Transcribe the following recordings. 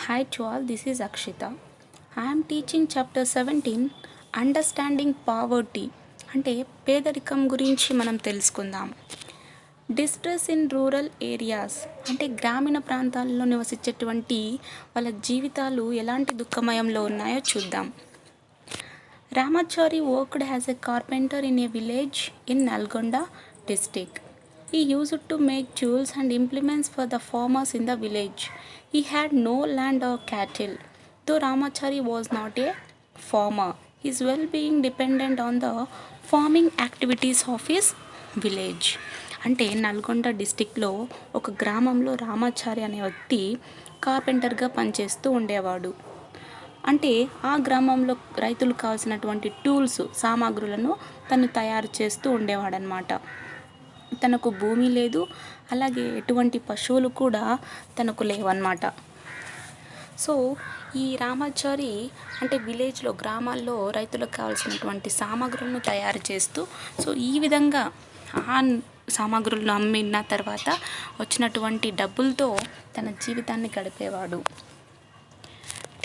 Hi to all, this is Akshita. I am teaching chapter 17 Understanding Poverty అంటే పేదరికం గురించి మనం తెలుసుకుందాం. డిస్ట్రెస్ ఇన్ రూరల్ ఏరియాస్ అంటే గ్రామీణ ప్రాంతాల్లో నివసించేటువంటి వాళ్ళ జీవితాలు ఎలాంటి దుఃఖమయంలో ఉన్నాయో చూద్దాం. Ramachari worked as a carpenter in a village in Nalgonda district. He used to make tools and implements for the farmers in the village. He had no land or cattle. Though Ramachari was not a farmer, his well-being depended on the farming activities of his village. అంటే నల్గొండ డిస్టిక్లో ఒక గ్రామంలో రామాచారి అనే వ్యక్తి కార్పెంటర్గా పనిచేస్తూ ఉండేవాడు. అంటే ఆ గ్రామంలో రైతులకు కావాల్సినటువంటి టూల్స్ సామాగ్రులను తను తయారు చేస్తూ ఉండేవాడనమాట. తనకు భూమి లేదు, అలాగే ఎటువంటి పశువులు కూడా తనకు లేవన్నమాట. సో ఈ రామాచారి అంటే విలేజ్లో గ్రామాల్లో రైతులకు కావాల్సినటువంటి సామాగ్రులను తయారు చేస్తూ సో ఈ విధంగా ఆ సామాగ్రులను అమ్మిన తర్వాత వచ్చినటువంటి డబ్బులతో తన జీవితాన్ని గడిపేవాడు.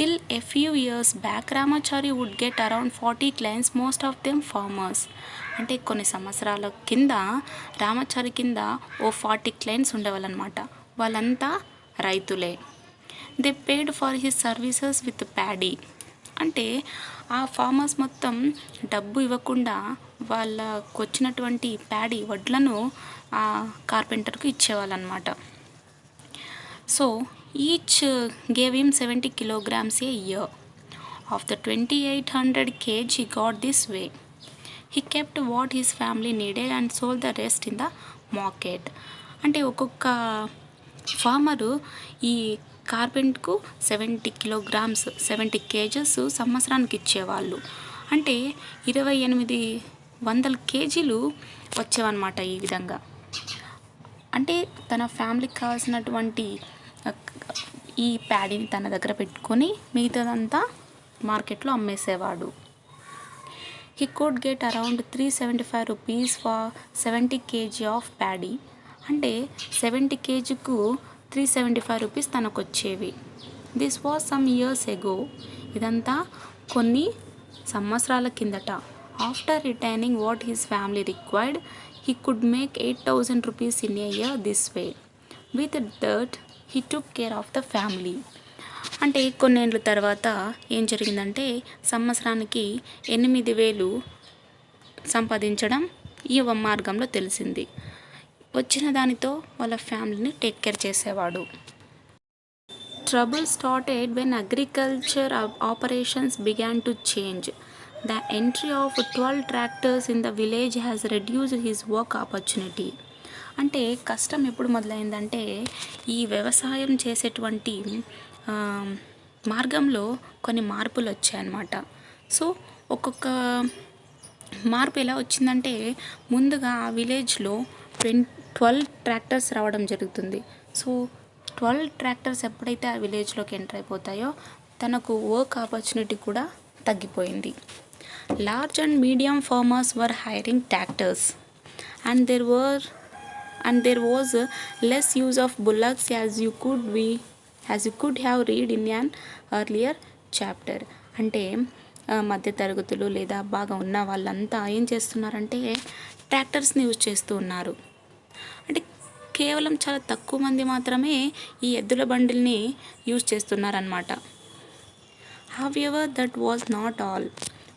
Till a few years back, Ramachari would get around 40 clients, most of them farmers. అంటే కొన్ని సంవత్సరాల కింద రామాచారి కింద 40 క్లయింట్స్ ఉండేవాళ్ళనమాట. వాళ్ళంతా రైతులే. They paid for his services with paddy. అంటే ఆ ఫార్మర్స్ మొత్తం డబ్బు ఇవ్వకుండా వాళ్ళకు వచ్చినటువంటి ప్యాడీ వడ్లను ఆ కార్పెంటర్కు ఇచ్చేవాళ్ళనమాట. So each gave him 70 kilograms a year. Of the 2800 kg he got this way. He kept what his family needed and sold the rest in the market. అంటే ఒక్కొక్క ఫార్మరు ఈ కార్పెంట్కు 70 కిలోగ్రామ్స్ 70 కేజెస్ సంవత్సరానికి ఇచ్చేవాళ్ళు. అంటే 2800 కేజీలు వచ్చేవన్నమాట. ఈ విధంగా అంటే తన ఫ్యామిలీకి కావాల్సినటువంటి ఈ ప్యాడీని తన దగ్గర పెట్టుకొని మిగతాదంతా మార్కెట్లో అమ్మేసేవాడు. He could get around 375 rupees for 70 kg of paddy. అంటే 70 కేజీకు 375 రూపీస్ తనకు వచ్చేవి. This was some years ago. ఇదంతా కొన్ని సంవత్సరాల కిందట. After retaining what his family required he could make 8000 rupees in a year this way. With that he took care of the family. అంటే కొన్నేళ్ళ తర్వాత ఏం జరిగిందంటే సంవత్సరానికి 8000 సంపాదించడం ఈ మార్గంలో తెలిసింది. వచ్చిన దానితో వాళ్ళ ఫ్యామిలీని టేక్ కేర్ చేసేవాడు. Trouble started when agriculture operations began to change. The entry of 12 tractors in the village has reduced his work opportunity. అంటే కష్టం ఎప్పుడు మొదలైందంటే ఈ వ్యవసాయం చేసేటువంటి మార్గంలో కొన్ని మార్పులు వచ్చాయన్నమాట. సో ఒక్కొక్క మార్పు ఎలా వచ్చిందంటే ముందుగా ఆ విలేజ్లో 12 ట్రాక్టర్స్ రావడం జరుగుతుంది. సో 12 ట్రాక్టర్స్ ఎప్పుడైతే ఆ విలేజ్లోకి ఎంటర్ అయిపోతాయో తనకు వర్క్ ఆపర్చునిటీ కూడా తగ్గిపోయింది. Large and medium farmers were hiring tractors and there was less use of bullocks as you could have read in an earlier chapter. అంటే మధ్య తరగతులు లేదా బాగా ఉన్న వాళ్ళంతా ఏం చేస్తున్నారంటే ట్రాక్టర్స్ని యూజ్ చేస్తూ ఉన్నారు. అంటే కేవలం చాలా తక్కువ మంది మాత్రమే ఈ ఎద్దుల బండిల్ని use చేస్తున్నారన్నమాట. However, that was not all.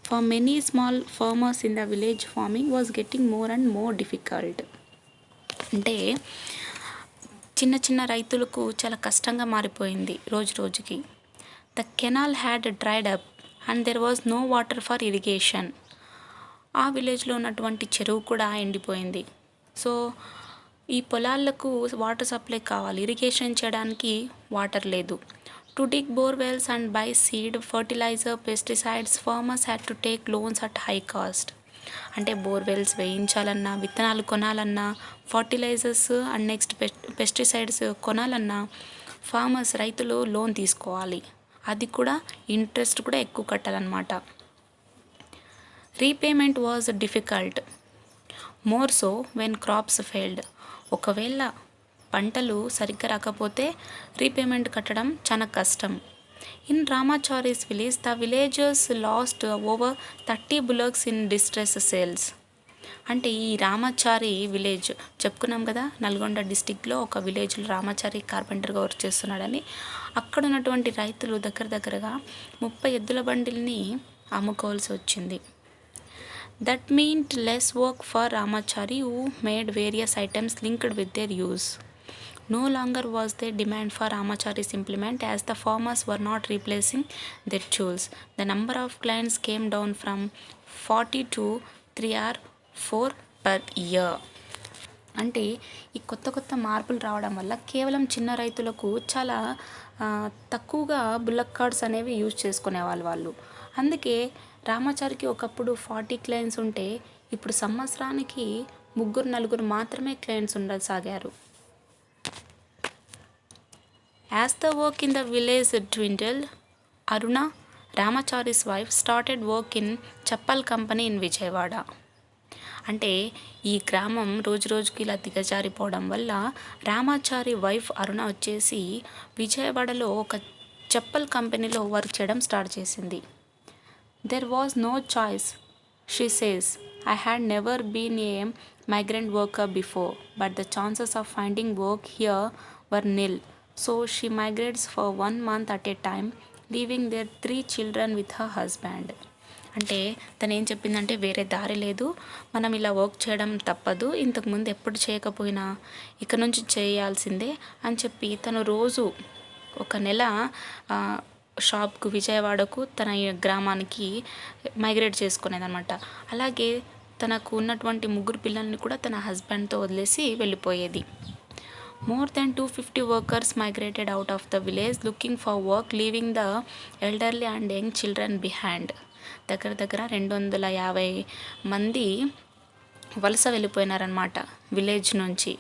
For many small farmers in the village, farming was getting more and more difficult. అంటే చిన్న చిన్న రైతులకు చాలా కష్టంగా మారిపోయింది రోజు రోజుకి. The canal had dried up and there was no water for irrigation. ఆ విలేజ్లో ఉన్నటువంటి చెరువు కూడా ఎండిపోయింది. సో ఈ పొలాలకు వాటర్ సప్లై కావాలి, ఇరిగేషన్ చేయడానికి వాటర్ లేదు. To dig borewells and buy seed, fertiliser, pesticides, farmers had to take loans at high cost. అంటే బోర్వెల్స్ వేయించాలన్నా, విత్తనాలు కొనాలన్నా, ఫర్టిలైజర్స్ అండ్ నెక్స్ట్ పెస్టిసైడ్స్ కొనాలన్నా రైతులు లోన్ తీసుకోవాలి. అది కూడా ఇంట్రెస్ట్ కూడా ఎక్కువ కట్టాలన్నమాట. Repayment was difficult, more so when crops failed. ఒకవేళ పంటలు సరిగ్గా రాకపోతే రీపేమెంట్ కట్టడం చాలా కష్టం. In Ramachari's village, the villagers lost over 30 bullocks in distress sales. అంటే ఈ రామాచారి విలేజ్ చెప్పుకున్నాం కదా, నల్గొండ డిస్టిక్లో ఒక విలేజ్లో రామాచారి కార్పెంటర్గా వర్క్ చేస్తున్నాడని. అక్కడ ఉన్నటువంటి రైతులు దగ్గరగా 30 ఎద్దుల బండిల్ని అమ్ముకోవాల్సి వచ్చింది. That meant less work for Ramachari, who made various items linked with their use. No longer was there demand for Ramachari's implement, as the farmers were not replacing their tools. The number of clients came down from 40 to 3 or 4 per year. అంటే ఈ కొత్త మార్పులు రావడం వల్ల కేవలం చిన్న రైతులకు చాలా తక్కువగా బుల్లక్ కార్డ్స్ అనేవి యూజ్ చేసుకునేవాళ్ళు వాళ్ళు. అందుకే రామాచారికి ఒకప్పుడు 40 క్లయింట్స్ ఉంటే ఇప్పుడు సంవత్సరానికి 3-4 మాత్రమే clients ఉండసాగారు. As the work in the village dwindled, Aruna, Ramachari's wife, started work in Chappal Company in Vijayawada. అంటే ఈ గ్రామం రోజుకి ఇలా దిగజారిపోవడం వల్ల రామాచారి వైఫ్ అరుణ వచ్చేసి విజయవాడలో ఒక చెప్పల్ కంపెనీలో వర్క్ చేయడం స్టార్ట్ చేసింది. There was no choice, she says. I had never been a migrant worker before, but the chances of finding work here were nil. So she migrates for 1 month at a time, leaving their 3 children with her husband. అంటే తను ఏం చెప్పిందంటే, వేరే దారి లేదు, మనం ఇలా work చేయడం తప్పదు, ఇంతకుముందు ఎప్పుడు చేయకపోయినా ఇక నుంచి చేయాల్సిందే అని చెప్పి తను రోజు 1 నెల షాప్కు విజయవాడకు తన గ్రామానికి మైగ్రేట్ చేసుకునేదన్నమాట. అలాగే తనకు ఉన్నటువంటి 3 పిల్లల్ని కూడా తన హస్బెండ్తో వదిలేసి వెళ్ళిపోయేది. More than 250 workers migrated out of the village looking for work, leaving the elderly and young children behind. దగ్గర 250 మంది వలస వెళ్ళిపోయినారనమాట విలేజ్ నుంచి.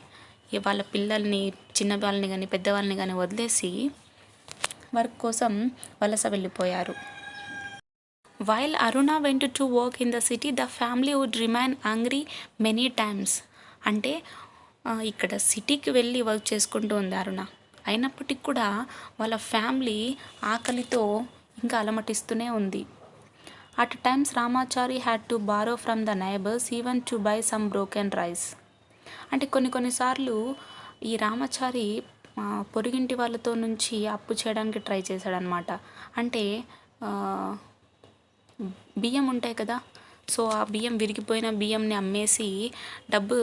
వాళ్ళ పిల్లల్ని, చిన్న వాళ్ళని కానీ పెద్దవాళ్ళని కానీ వదిలేసి వర్క్ కోసం వలస వెళ్ళిపోయారు. While Aruna went to work in the city, the family would remain hungry many times. అంటే ఇక్కడ సిటీకి వెళ్ళి వర్క్ చేసుకుంటూ ఉంది అరుణ. అయినప్పటికీ కూడా వాళ్ళ ఫ్యామిలీ ఆకలితో ఇంకా అలమటిస్తూనే ఉంది. At times Ramachari had to borrow from the neighbors even to buy some broken rice. అంటే కొన్నిసార్లు ఈ రామాచారి పొరుగింటి వాళ్ళతో నుంచి అప్పు చేయడానికి ట్రై చేశాడనమాట. అంటే బియ్యం ఉంటాయి కదా, సో ఆ బియ్యం, విరిగిపోయిన బియ్యంని అమ్మేసి డబ్బు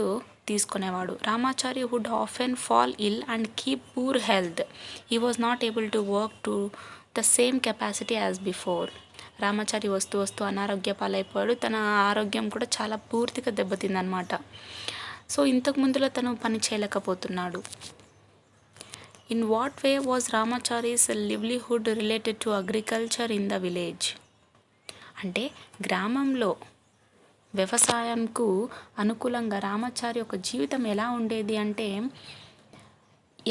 తీసుకునేవాడు. Ramachari would often fall ill and keep poor health. He was not able to work to the same capacity as before. Ramachari వస్తూ అనారోగ్య పాలైపోయాడు. తన ఆరోగ్యం కూడా చాలా పూర్తిగా దెబ్బతిందనమాట. సో ఇంతకు ముందులో తను పని చేయలేకపోతున్నాడు. In what way was Ramachari's livelihood related to agriculture in the village? అంటే గ్రామంలో వ్యవసాయంకు అనుకూలంగా రామాచారి యొక్క జీవితం ఎలా ఉండేది అంటే,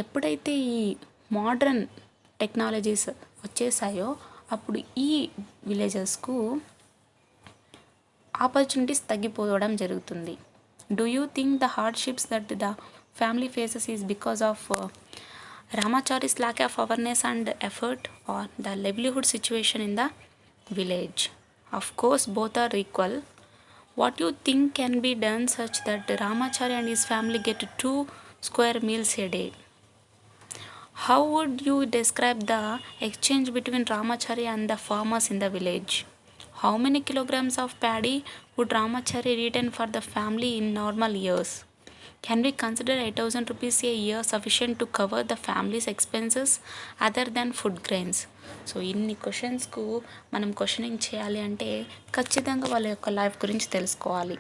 ఎప్పుడైతే ఈ మోడ్రన్ టెక్నాలజీస్ వచ్చేసాయో అప్పుడు ఈ విలేజెస్కు ఆపర్చునిటీస్ తగ్గిపోవడం జరుగుతుంది. Do you think the hardships that the family faces is because of Ramachari's lack of awareness and effort, or the livelihood situation in the village? Of course, both are equal. What you think can be done such that Ramachari and his family get 2 square meals a day? How would you describe the exchange between Ramachari and the farmers in the village? How many kilograms of paddy would Ramachari return for the family in normal years? Can we consider 8,000 rupees a year sufficient to cover the family's expenses other than food grains? So ఇన్ని క్వశ్చన్స్కు మనం questioning చేయాలి అంటే ఖచ్చితంగా వాళ్ళ యొక్క life గురించి తెలుసుకోవాలి.